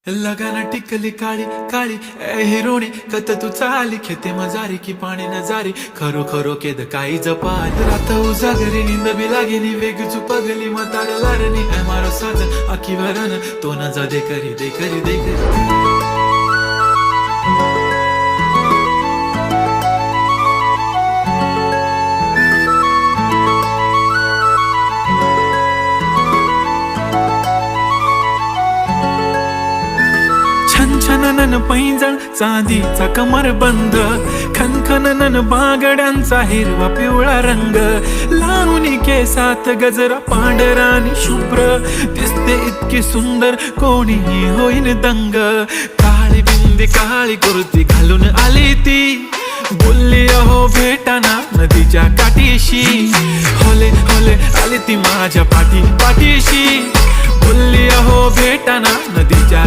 लगाना टिकली काळी काळी ए हिरोणी कत तू चाली खेते मजारी की पाणी नजारी खरो खरो केद काही जपाल रात उजागरी निंद बी लागेनी वेग चुपगली मतार लारणी ए मारो साजन आखी वरन तो न जा दे करी दे करी दे करी छनछनन पैंजण चांदीचा कमर बंद खनखनन बागड्यांचा हिरवा पिवळा रंग लावणी केसात गजरा पांढरा आणि शुभ्र दिसते इतकी सुंदर कोणीही होईन दंग काळी बिंदी काळी कुर्ती घालून आली ती बोलली अहो भेटाना नदीच्या काठीशी होले होले आली ती माझ्या पाठीशी बोलली अहो भेटाना नदीच्या